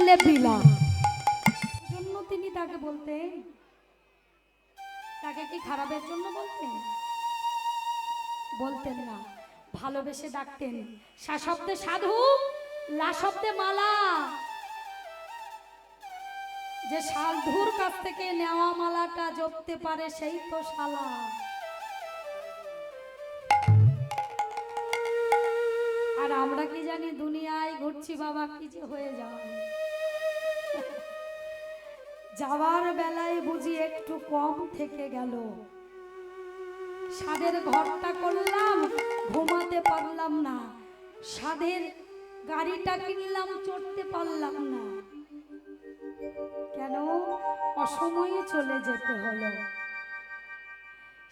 করলে বিলা। জন্য তিনি তাকে বলতেন, তাকে কি খারাপের জন্য বলতেন? বলতেন না, ভালোবেসে ডাকতেন। সা শব্দে সাধু, লা শব্দে মালা। যে সাধুর কাছ থেকে নেওয়া মালাটা জপতে পারে সেই তো শালা। আর আমরা কি জানি, দুনিয়ায় ঘুরছি বাবা, কি যে হয়ে যাওয়া। যাওয়ার বেলায় বুঝি একটু কম থেকে গেল। সাধের ঘরটা করলাম, ঘুমাতে পারলাম না। সাধের গাড়িটা কিনলাম, চড়তে পারলাম না। কেন? অসময়ে চলে যেতে হলো।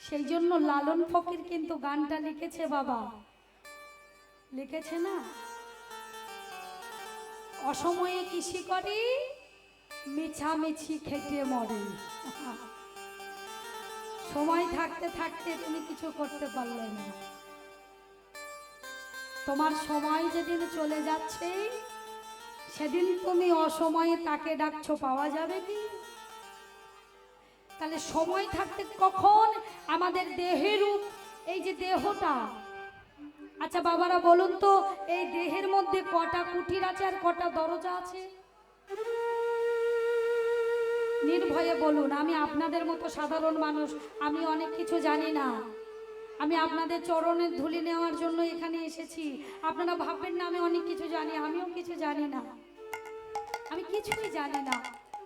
সেই জন্য লালন ফকির কিন্তু গানটা লিখেছে বাবা, লিখেছে না, অসময়ে কৃষি করে, মিছামিছি খেটে মরে। সময় থাকতে থাকতে তুমি কিছু করতে পারলে না। তোমার সময় যেদিন চলে যাচ্ছে, সেদিন তুমি অসময়ে তাকে ডাকছো, পাওয়া যাবে কি? তাহলে সময় থাকতে কখন আমাদের দেহের রূপ, এই যে দেহটা, আচ্ছা বাবারা বলুন তো, এই দেহের মধ্যে কটা কুঠির আছে আর কটা দরজা আছে? নির্ভয়ে বলুন। আমি আপনাদের মতো সাধারণ মানুষ, আমি অনেক কিছু জানি না। আমি আপনাদের চরণের ধুলি নেওয়ার জন্য এখানে এসেছি। আপনারা ভাববেন না আমি অনেক কিছু জানি, আমিও কিছু জানি না, আমি কিছুই জানি না।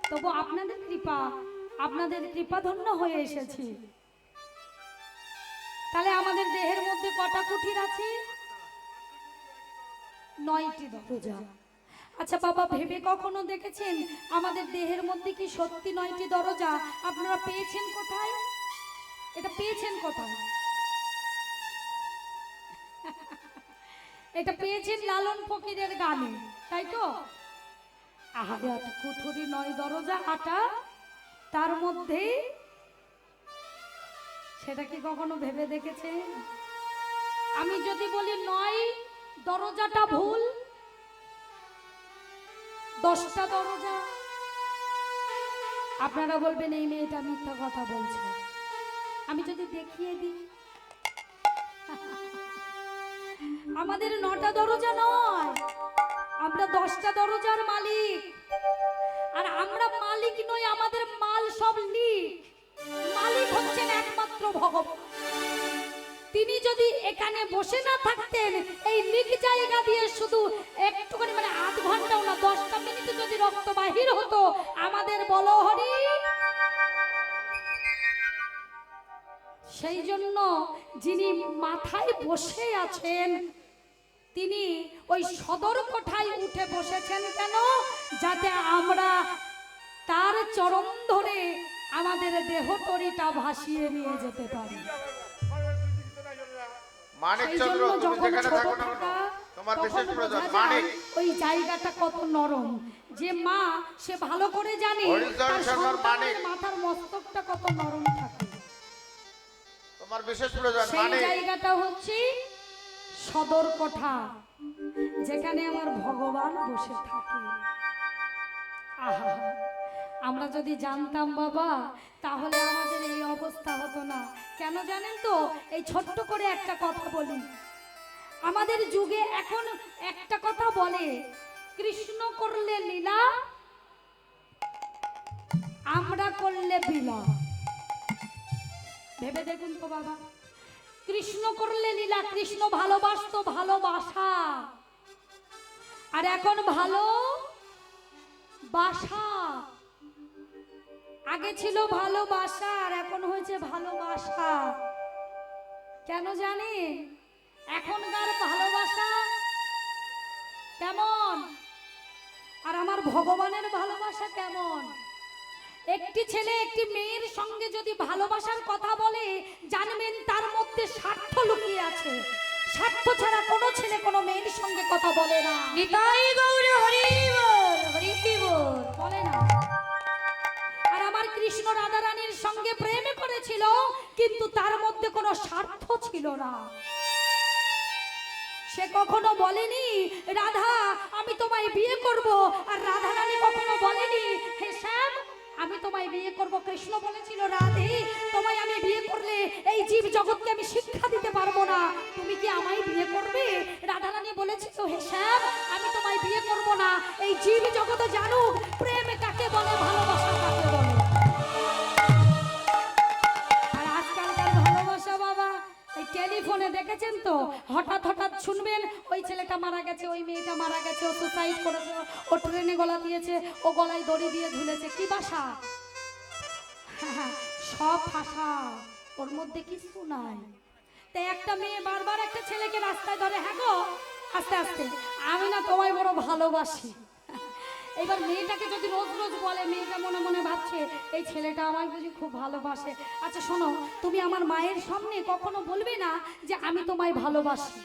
তবু আপনাদের কৃপা, আপনাদের কৃপাধন্য হয়ে এসেছি। তাহলে আমাদের দেহের মধ্যে কটা কুঠির আছে? 9টি দরজা। আচ্ছা বাবা, ভেবে কখনো দেখেছেন আমাদের দেহের মধ্যে কি সত্যি 9টি দরজা? আপনারা পেয়েছেন কোথায়? এটা পেয়েছেন কোথায়? এটা পেয়েছেন লালন ফকিরের গানে, তাই তো? আহারে, কুঠুরি 9 দরজা, আটা তার মধ্যে, সেটা কি কখনো ভেবে দেখেছেন? আমি যদি বলি 9 দরজাটা ভুল, 10টা দরজা, আপনারা বলবেন এই মেয়েটা মিথ্যা কথা বলছে। আমি যদি দেখিয়ে দিই, আমাদের 9টা দরজা নয়, আমরা 10টা দরজার মালিক। আর আমরা মালিক নই, আমাদের মাল সব লিক। মালিক হচ্ছেন একমাত্র ভগবান। তিনি যদি এখানে বসে না থাকতেন, এই লিক জায়গা দিয়ে শুধু একটুখানি, মানে আধ ঘন্টাও না, 10টা মিনিটে যদি রক্ত বাহির হতো, আমাদের বলো হরি। সেই জন্য যিনি মাথায় বসে আছেন, তিনি ওই সদর কোঠায় উঠে বসেছেন। কেন? যাতে আমরা তার চরণ ধরে আমাদের দেহতরিটা ভাসিয়ে নিয়ে যেতে পারি। মানিকচন্দ্র, তুমি যেখানে থাকো না কেন, তোমার বিশেষ প্রয়োজন মানিক। ওই জায়গাটা কত নরম, যে মা সে ভালো করে জানে তার সন্তানের মাথার মস্তকটা কত নরম থাকে। তোমার বিশেষ প্রয়োজন মানিক। সেই জায়গাটা হচ্ছে সদর কোঠা, যেখানে আমার ভগবান বসে থাকে। আহা, আমরা যদি জানতাম বাবা, তাহলে আমাদের এই অবস্থা হতো না। কেন জানেন তো? এই ছোট্ট করে একটা কথা বলি। আমাদের যুগে এখন একটা কথা বলে, কৃষ্ণ করলে লীলা, আমরা করলে বিলা। ভেবে দেখুন তো বাবা, কৃষ্ণ করলে লীলা, কৃষ্ণ ভালোবাসতো, ভালোবাসা। আর এখন ভালো বাসা। আগে ছিল ভালোবাসা, আর এখন হয়েছে ভালোবাসা। কেন জানি? এখনকার ভালোবাসা কেমন, আর আমার ভগবানের ভালোবাসা কেমন? একটি ছেলে একটি মেয়ের সঙ্গে যদি ভালোবাসার কথা বলে, জানবেন তার মধ্যে স্বার্থ লুকিয়ে আছে। স্বার্থ ছাড়া কোনো ছেলে কোনো মেয়ের সঙ্গে কথা বলে না। নিতাই গৌরে হরি বল, হরি বল, বলে না। আর আমার কৃষ্ণ রাধা রানীর সঙ্গে প্রেম করেছিল, কিন্তু তার মধ্যে কোনো স্বার্থ ছিল না। সে কখনো বলেনি রাধা আমি তোমায় বিয়ে করব, আর রাধা রানী কৃষ্ণ বলেছিল, রাধে তোমায় আমি বিয়ে করলে এই জীব জগৎকে আমি শিক্ষা দিতে পারবো না, তুমি কি আমায় বিয়ে করবে? রাধারানী বলেছিল, হে শ্যাম, আমি তোমায় বিয়ে করব না, এই জীব জগতে জানুক প্রেম কাকে বলে, ভালোবাসা কাকে বলে। আর আজকালকার ভালোবাসা বাবা এই টেলিফোনে দেখেছেন তো, হঠাৎ হঠাৎ শুনবেন ওই ছেলেটা মারা গেছে, ওই মেয়েটা মারা গেছে, ও সুসাইড করেছে, ও ট্রেনে গলা দিয়েছে, ও গলায় দড়ি দিয়ে ঝুলেছে। কি ভাষা? সব ভাষা, ওর মধ্যে কিছু নাই। তাই একটা মেয়ে বারবার একটা ছেলেকে রাস্তায় ধরে, হ্যাঁ গো আস্তে আস্তে, আমি না তোমায় বড় ভালোবাসি। এবার মেয়েটাকে যদি রোজ রোজ বলে, মেয়েটা মনে মনে ভাবছে এই ছেলেটা আমায় বুঝি খুব ভালোবাসে। আচ্ছা শোনো, তুমি আমার মায়ের সামনে কখনো বলবে না যে আমি তোমায় ভালোবাসি।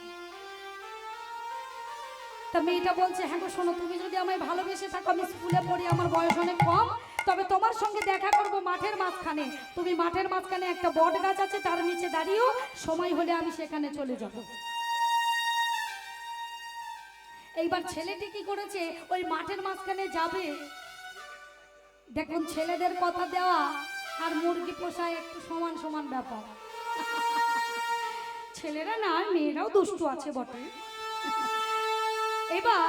তা মেয়েটা বলছে, হ্যাঁ গো শোনো, তুমি যদি আমায় ভালোবেসে থাকো, আমি স্কুলে পড়ি, আমার বয়স অনেক কম, তবে তোমার সঙ্গে দেখা করব মাঠের মাঝখানে। তুমি মাঠের মাঝখানে একটা বট গাছ আছে, তার নিচে দাঁড়িয়েও, সময় হলে আমি সেখানে চলে যাব। এইবার ছেলেটি কি করেছে, ওই মাঠের মাঝখানে যাবে। দেখুন, ছেলেদের কথা দেওয়া আর মুরগি পোষা একটু সমান সমান ব্যাপার। ছেলেরা না, মেয়েরাও দুষ্টু আছে বটে। এবার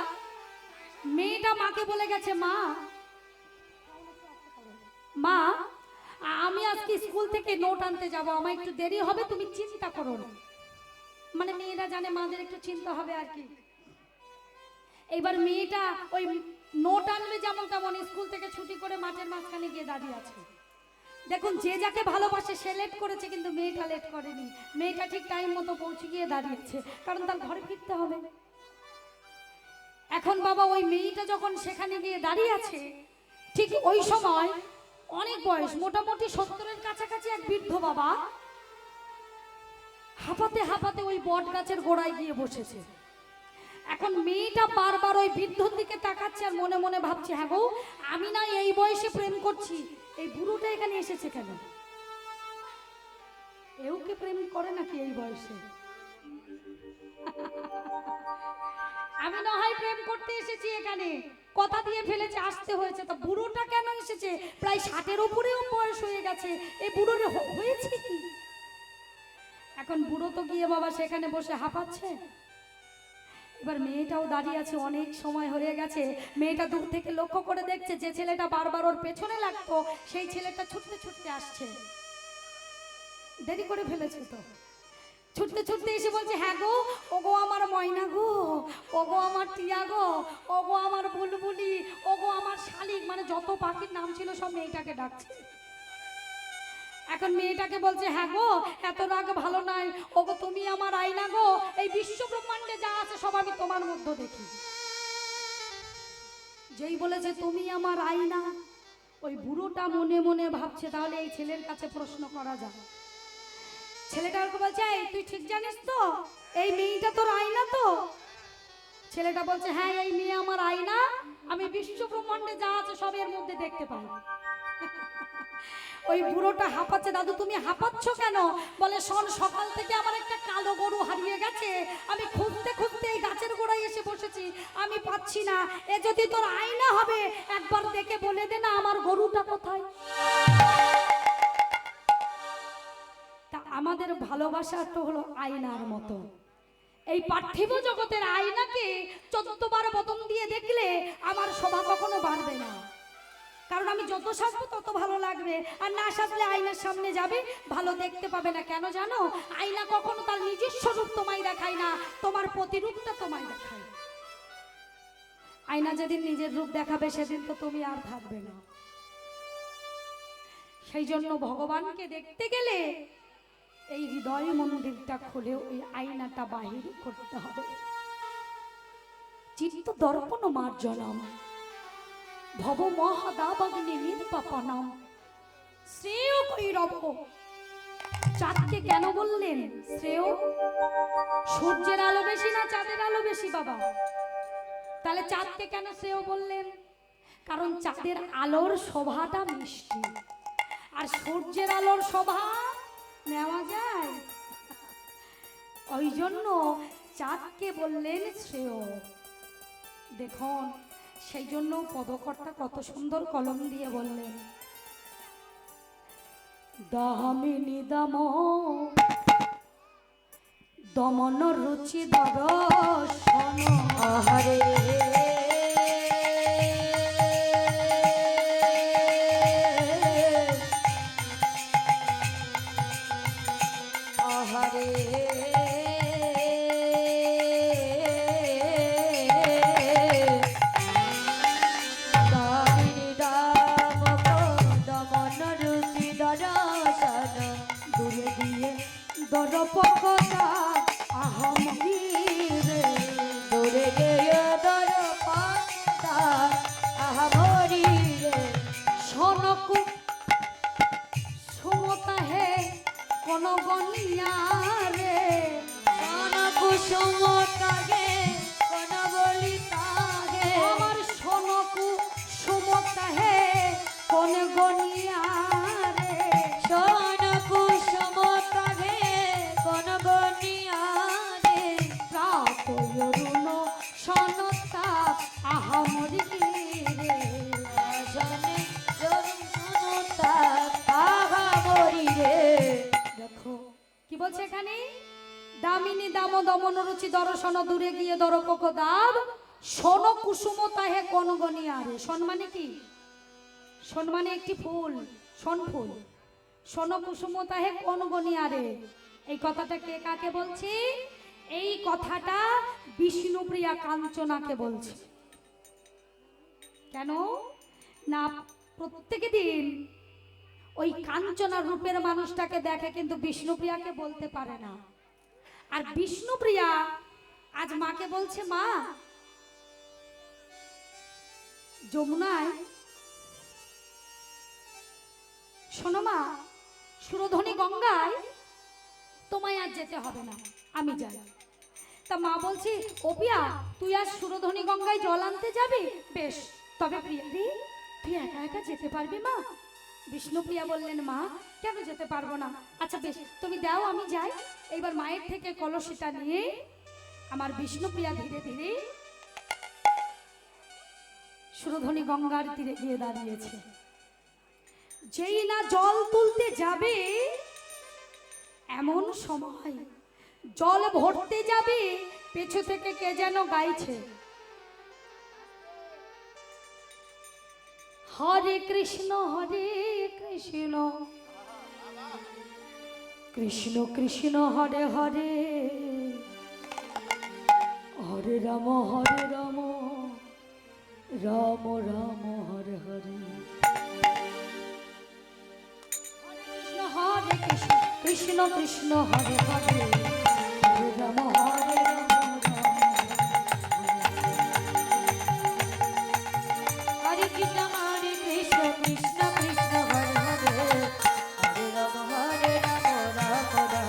মেয়েটা মাকে বলে গেছে, মা মা আমি আজকে স্কুল থেকে নোট আনতে যাব, আমার একটু দেরি হবে, তুমি চিন্তা করো না। মানে মেয়েরা জানে মাদের একটু চিন্তা হবে আর কি। এইবার মেয়েটা ওই নোট আনবে যেমন তেমন স্কুল থেকে ছুটি করে মাঠের মাঝখানে গিয়ে দাঁড়িয়ে আছে। দেখুন, যে যাকে ভালোবাসে সে লেট করেছে, কিন্তু মেয়েটা লেট করেনি। মেয়েটা ঠিক টাইম মতো পৌঁছে গিয়ে দাঁড়িয়েছে, কারণ তার ঘরে ফিরতে হবে। এখন বাবা ওই মেয়েটা যখন সেখানে গিয়ে দাঁড়িয়ে আছে, ঠিক ওই সময় অনেক বয়স, মোটামুটি 70-এর কাছাকাছি এক বৃদ্ধ বাবা হাঁপাতে হাঁপাতে ওই বট গাছের গোড়ায় গিয়ে বসেছে। এখন মেয়েটা বারবার ওই বৃদ্ধর দিকে তাকাচ্ছে আর মনে মনে ভাবছে, হ্যাঁ গো, আমি না এই বয়সে প্রেম করছি, এই বুড়োটা এখানে এসেছে কেন? এও কি প্রেম করে নাকি এই বয়সে? আমি না হয় প্রেম করতে এসেছি এখানে, কথা দিয়ে ফেলেছে, আসতে হয়েছে, তা বুড়োটা কেন এসেছে? প্রায় 60-এর উপরেও বয়স হয়ে গেছে, এই বুড়োর হয়েছে কি? এখন বুড়ো তো গিয়ে বাবা সেখানে বসে হাঁপাচ্ছে। এবার মেয়েটাও দাঁড়িয়ে আছে, অনেক সময় হয়ে গেছে। মেয়েটা দূর থেকে লক্ষ্য করে দেখছে যে ছেলেটা বারবার ওর পেছনে লাগতো, সেই ছেলেটা ছুটতে ছুটতে আসছে। দেরি করে ফেলেছে তো, ছুটতে ছুটতে এসে বলছে, হ্যাঁ গো, ওগো আমার ময়না গো, ওগো আমার টিয়া গো, ওগো আমার বুলবুলি, ওগো আমার শালিক, মানে যত পাখির নাম ছিল সব মেয়েটাকে ডাকছে। এখন মেয়েটাকে বলছে, হ্যাঁ গো, এত রাগ ভালো নাই, ওগো তুমি আমার আয়না গো, এই বিশ্ব ব্রহ্মাণ্ডে যা আছে সব আমি তোমার মধ্যে দেখি। যেই বলেছে তুমি আমার আয়না, ওই বুড়োটা মনে মনে ভাবছে তাহলে এই ছেলের কাছে প্রশ্ন করা যায়। ছেলেটাকে বলছে, এই তুই ঠিক জানিস তো এই মেয়েটা তোর আয়না তো? ছেলেটা বলছে, হ্যাঁ এই মেয়ে আমার আয়না, আমি বিশ্ব ব্রহ্মাণ্ডে যা আছে সব এর মধ্যে দেখতে পাই। ওই বুড়োটা হাঁপাচ্ছে, দাদু তুমি হাঁপাচ্ছ কেন? বলে, শোন, সকাল থেকে আমার একটা কালো গরু হারিয়ে গেছে, আমি খুঁজতে খুঁজতে এই গাছের গোড়ায় এসে বসেছি, আমি পাচ্ছি না, এ যদি তোর আয়না হবে একবার দেখে বলে দে না আমার গরুটা কোথায়। তা আমাদের ভালোবাসা তো হলো আয়নার মতো। এই পার্থিব জগতের আয়নাকে 14 বার বদন দিয়ে দেখলে আমার শোভা কখনো বাড়বে না, কারণ আমি যত সাজবো তত ভালো লাগবে, আর না সাজলে আয়নার সামনে যাবে ভালো দেখতে পাবে না। কেন জানো? আয়না কখনো তার নিজস্ব রূপ তোমায় দেখায় না, তোমার প্রতিরূপটা তোমায় দেখায়। আয়না যেদিন নিজের রূপ দেখাবে সেদিন তো তুমি আর থাকবে না। সেই জন্য ভগবানকে দেখতে গেলে এই হৃদয় মন্দিরটা খুলে ওই আয়নাটা বাহির করতে হবে। চিত্ত দর্পণ মার্জনম ভব মহাদাবাগ্নি নির্বাপনম শ্রেয় কৈরব। চাঁদকে কেন বললেন শ্রেয়? সূর্যের আলো বেশি না চাঁদের আলো বেশি বাবা? তাহলে চাঁদকে কেন শ্রেয় বললেন? কারণ চাঁদের আলোর শোভাটা মিষ্টি, আর সূর্যের আলোর শোভা নেওয়া যায়, ওই জন্য চাঁদকে বললেন শ্রেয়। দেখুন, সেই জন্য পদকর্তা কত সুন্দর কলম দিয়ে বললেন, দামিনী দাম দমন রুচি দর্শন আহারে আহারে দামিনী দাম দমন রুচি দর্শন দূরে দিয়ে দরপকতা আহম রে দূরে গিয়ে দর পাতা আহামরি রে সনকু সুমতা হে কোন গনিয়া রে কোন কুসুম কাগে কোন বলি তাগে আমার সনকু সুমতা হে কোন গনিয়া রে কোন কুসুম কাগে কোন বনিয়া রে প্রাতয়রুণ সনতা আহমরি রে জানে জরুম সুনতা আহামরি রে দেখো কি বলছে এখানে দামিনী দাম দমন রুচি দর্শন দূরে গিয়ে দরপক দাব সোন কুসুম তাহে কোন গনিয়া রে সোন মানে কি সোন মানে একটি ফুল সোন ফুল সোন কুসুম তাহে কোন গনিয়া রে এই কথাটা কে কাকে বলছি এই কথাটা বিষ্ণুপ্রিয়া কাঞ্চনাকে বলছে কেন না প্রত্যেক দিন ওই কাঞ্চনা রূপের মানুষটাকে দেখে কিন্তু বিষ্ণুপ্রিয়াকে বলতে পারে না আর বিষ্ণুপ্রিয়া আজ মাকে বলছে মা যমুনায় শোনো মা সুরধনী গঙ্গায় তোমায় আজ যেতে হবে না আমি যাই তা মা বলছি ওপিয়া তুই আজ সুরধনী গঙ্গায় জল আনতে যাবি বেশ তবে প্রিয়া রে তুই একা একা যেতে পারবি মা বিষ্ণুপ্রিয়া বললেন মা কেন যেতে পারবো না আচ্ছা বেশ তুমি দাও আমি যাই এইবার মায়ের থেকে কলসিটা নিয়ে আমার বিষ্ণুপ্রিয়া ধীরে ধীরে সুরধনী গঙ্গার তীরে গিয়ে দাঁড়িয়েছে যেই না জল তুলতে যাবে এমন সময় জল ভরতে যাবে পেছু থেকে কে যেন গাইছে হরে কৃষ্ণ কৃষ্ণ কৃষ্ণ হরে হরে হরে রাম রাম রাম হরে হরে হরে কৃষ্ণ কৃষ্ণ কৃষ্ণ হরে হরে হরে রাম হরে কৃষ্ণ হরে কৃষ্ণ কৃষ্ণ কৃষ্ণ হরে হরে হরে রাম রাম রাম হরে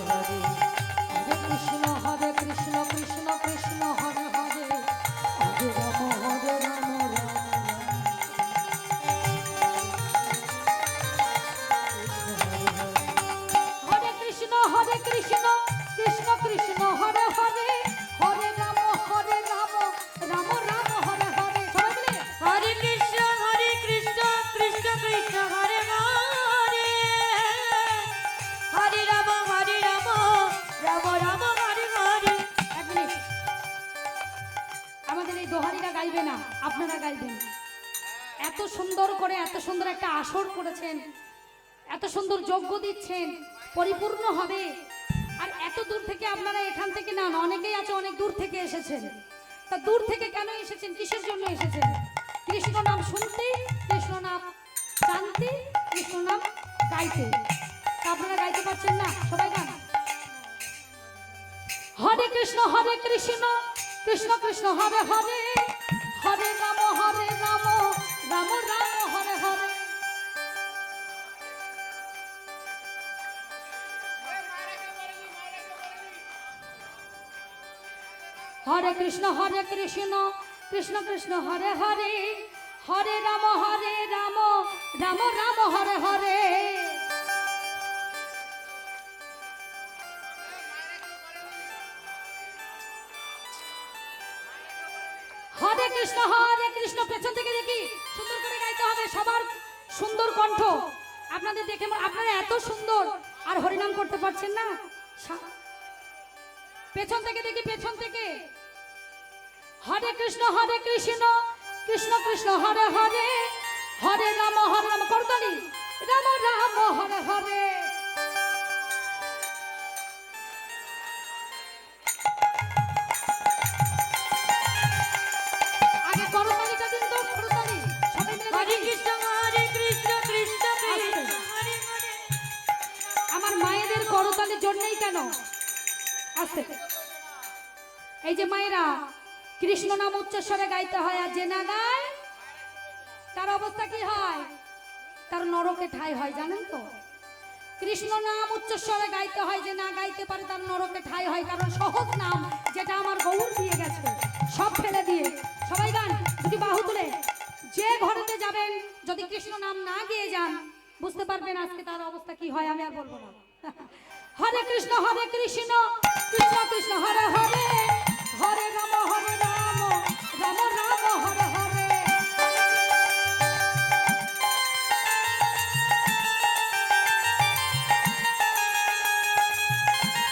হরে হরে কৃষ্ণ কৃষ্ণ কৃষ্ণ হরে হরে হরে রাম রাম হরে কৃষ্ণ কৃষ্ণ কৃষ্ণ হরে হরে হরে রাম রাম রাম হরে হরে সবাই মিলে হরে কৃষ্ণ কৃষ্ণ কৃষ্ণ হরে হরে হরে রাম রাম রাম হরে হরে এক মিনিট আমাদের এই দোহারিরা গাইবে না আপনারা গাইবেন এত সুন্দর করে এত সুন্দর একটা আসর করেছেন এত সুন্দর যজ্ঞ দিচ্ছেন পরিপূর্ণ হবে আর এত দূর থেকে আপনারা এখান থেকে না অনেকেই আছে অনেক দূর থেকে এসেছেন তা দূর থেকে কেন এসেছেন কিসের জন্য এসেছেন কৃষ্ণ নাম শুনতে কৃষ্ণ নাম জানতে কৃষ্ণ নাম গাইতে তা আপনারা গাইতে পারছেন না সবাই গান হরে কৃষ্ণ কৃষ্ণ কৃষ্ণ হরে হরে হরে রাম রাম রাম হরে হরে হরে কৃষ্ণ কৃষ্ণ কৃষ্ণ হরে হরে হরে রাম রাম রাম হরে হরে হরে কৃষ্ণ পেছন থেকে দেখি সুন্দর করে গাইতে হবে সবার সুন্দর কণ্ঠ আপনাদের দেখে আপনারা এত সুন্দর আর হরিনাম করতে পারছেন না। পেছন থেকে দেখি, পেছন থেকে। হরে কৃষ্ণ কৃষ্ণ কৃষ্ণ হরে হরে, হরে রাম করতালি, রাম রাম হরে হরে। আগে করতালিটা দিন তো, করতালি সবাই মিলে। হরে কৃষ্ণ কৃষ্ণ কৃষ্ণ হরে হরে। আমার মায়েদের করতালির জন্যই কেন আস্তে, এই যে মায়েরা কৃষ্ণ নাম উচ্চস্বরে গাইতে হয়, আর যে না গায় তার অবস্থা কি হয়? তার নরকে ঠাঁই হয়, জানেন তো? কৃষ্ণ নাম উচ্চস্বরে গাইতে হয়, যে না গাইতে পারে তার নরকে ঠাঁই হয়। কারণ সহজ নাম যেটা আমার গৌর দিয়ে গেছে, সব ফেলে দিয়ে সবাই গান। যদি বাহু তুলে যে ঘরেতে যাবেন, যদি কৃষ্ণ নাম না গিয়ে যান, বুঝতে পারবেন আজকে তার অবস্থা কি হয়। আমি আর বলবো না। হরে কৃষ্ণ কৃষ্ণ কৃষ্ণ হরে হরে, হরে রাম রাম রাম হরে হরে।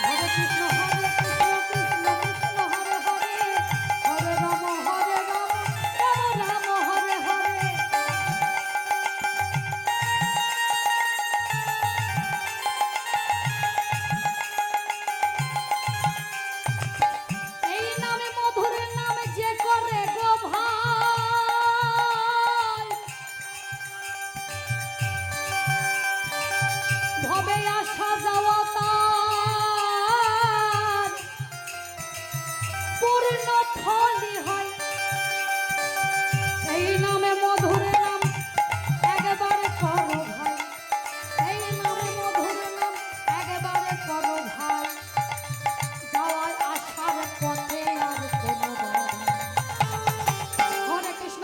হরে কৃষ্ণ কৃষ্ণ কৃষ্ণ হরে হরে, হরে রাম রাম রাম হরে হরে। এই নামে মধুর নামে যে করে গো ভাই, ভবে আসা যাওয়া তার পূর্ণ ফলই হয়। এই নামে মধুর নাম একবারে করো ভাই, এই নামে মধুর নাম একবারে করো ভাই, যাওয়ার আসার পথে আর কোনো বাধা। হরে কৃষ্ণ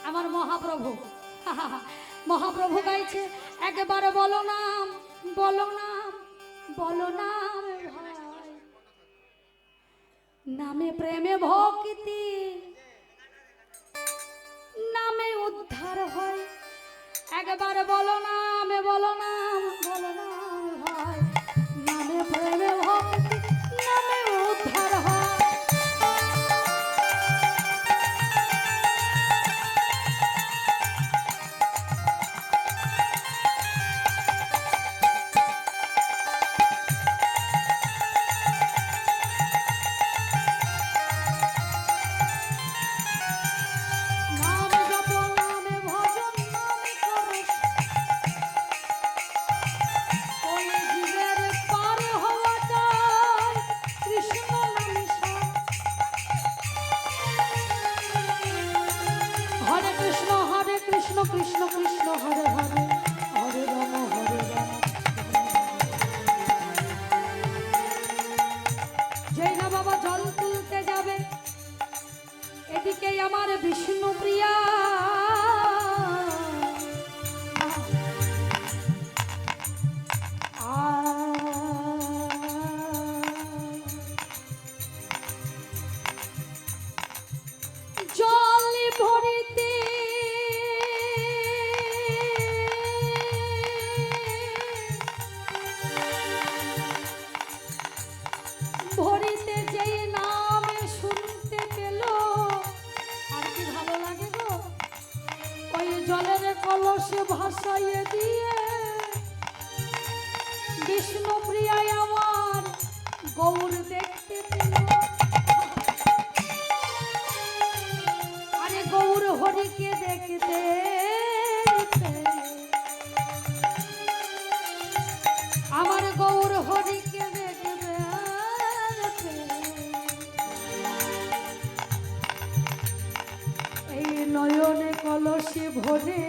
আমার মহাপ্রভু। মহাপ্রভু গাইছে একেবারে বলো নাম, বলো নাম, বলো নাম ভাই, নামে প্রেমে ভক্তি, নামে উদ্ধার হয়। একবারে বলো নাম, বলো নাম, বলো নাম ভাই, নামে প্রেমে ভক্তি, নামে উদ্ধার হয়। কৃষ্ণ কৃষ্ণ হরে হরে, হরে রাম রাম। যেই না বাবা জল তুলতে যাবে, এদিকে আমার বিষ্ণু প্রিয়া জল ভরিতে ভরিতে যেই নামে শুনতে পেল, আর কি ভালো লাগে গো। ওই জলের কলসে ভাসাইয়ে দিয়ে বিষ্ণু প্রিয়ায় আমার গৌর দেখতে পেল। আরে গৌর হরিকে দেখতে আমার গৌর হরিকে দেখবে, এই নয়নে কলসে ভরে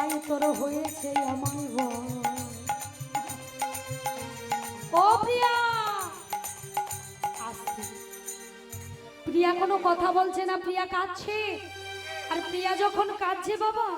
ভাই তোর হয়েছে আমায় বল। ও প্রিয়া, আস্তে। প্রিয়া কোনো কথা বলছে না, প্রিয়া কাঁদছে। আর প্রিয়া যখন কাঁদছে বাবা,